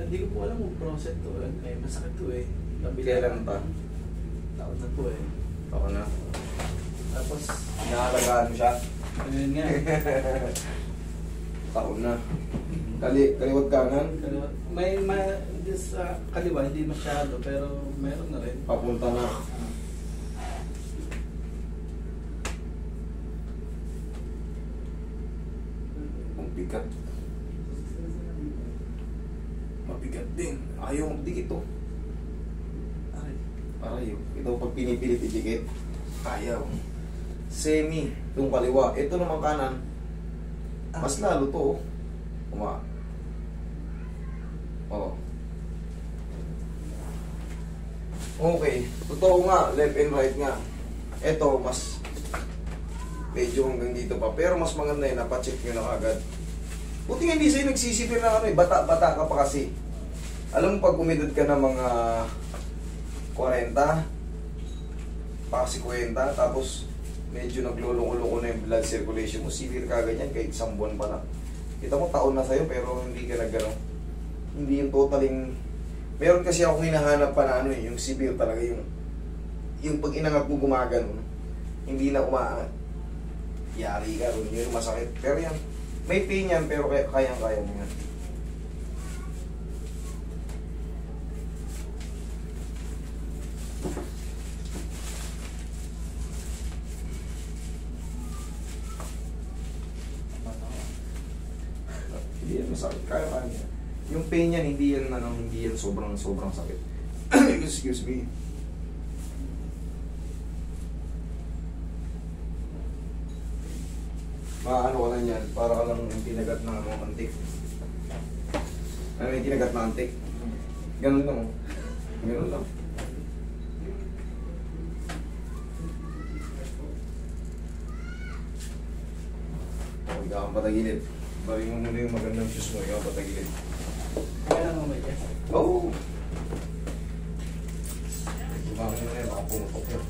Hindi ko po alam kung process to. Eh, masakit to eh. Kailan pa? Taon na po eh. Ako na. Tapos, Inaalagaan mo siya? ayun nga. Taon na. Kaliwat kanan? Kaliwa. Hindi sa kaliwa, hindi masyado, pero meron na rin. Papunta na. Ang bigat. Mabigat din. Ayaw magdikit to. Aray, ito pag pinipilit idikit. Ayaw. Semi. Itong kaliwa. Ito naman kanan. Mas lalo to. Oh. Okay. Totoo nga. Left and right nga. Ito mas medyo hanggang dito pa. Pero mas maganda yun. Napacheck nyo na kagad. Buti nga hindi sa'yo nagsisipir na ano eh. Bata-bata ka pa kasi. Alam mo pag umedad ka ng mga 40, pa 50, tapos medyo naglulong-ulong na yung blood circulation mo, severe ka ganyan kahit isang buwan pa na. Kita mo taon na sa'yo pero hindi ka nagano. Hindi yung totaling... Meron kasi ako hinahanap pa na ano eh, yung severe talaga yung pag inangat mo gumagano, hindi na umaangat. Yari ka, yun yung masakit. Pero yan, may pain yan pero kayang-kaya mo yan. Hindi yan masakit, kaya-kaya. Yung pain yan, hindi yan sobrang sakit. Excuse me. Maano ka lang yan, para ka lang yung tinagat ng antik. Ano yung tinagat ng antik? Ganun lang. Ganun lang. Ikaw ang patagilid. Bari mo muna yung magandang shoes mo, ikaw ang patagilid. Kaya lang mamaya. Oo! Bakit mo na yun, baka pumutok yun.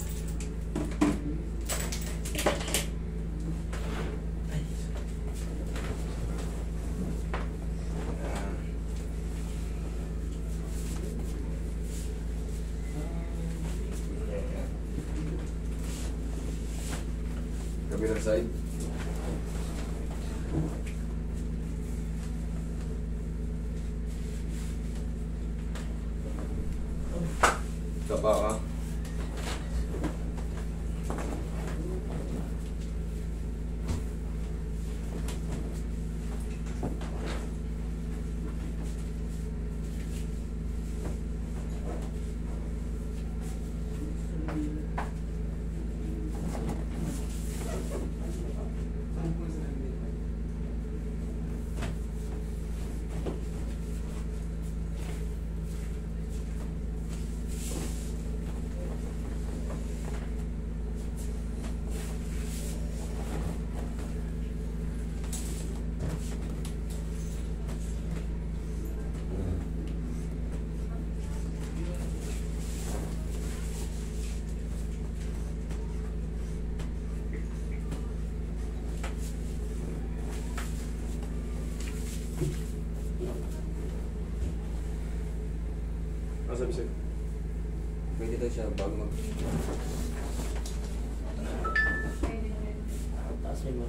Kabilang side. Tapa ka. Sabi sa'yo? Pwede daw siya bago mag... Taas mo.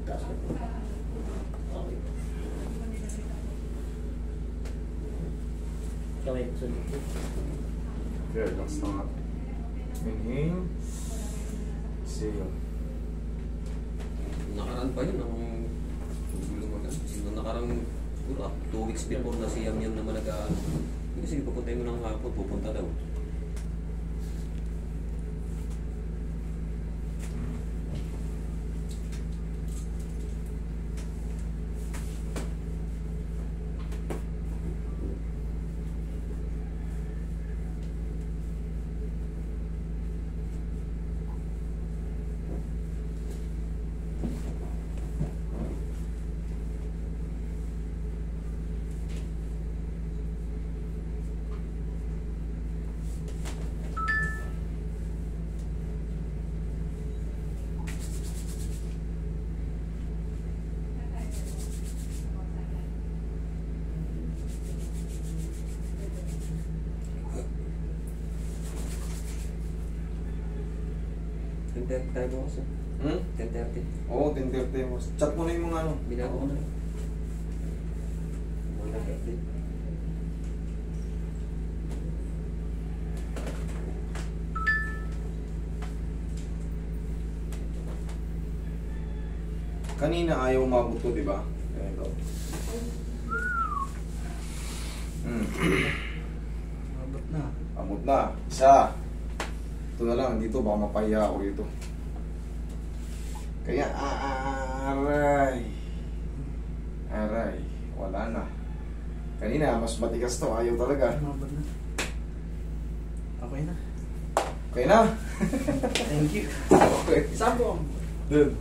Taas mo. Okay. Kamay, sunod. Okay, relax na nga. Inhale. Exhale. Nakaraan pa yun, ang lumagan. Nung nakarang 2 weeks before na si Yam naman sige, pupuntahin mo ng hapon, pupunta daw. 10:30 tayo bukas eh. 10:30. Oo, 10:30 mo. Chat mo na yung mga ano. Binago ko na. Mga update. Kanina ayaw umabot to, di ba? Ito. Mabot na. Amot na. Isa. Ito na lang. Dito baka mapahiya ako dito. Kaya, aray. Aray. Wala na. Kanina, mas matigas to. Ayaw talaga. Mabot na. Okay na. Okay na. Thank you. Okay. Saan po? Dun.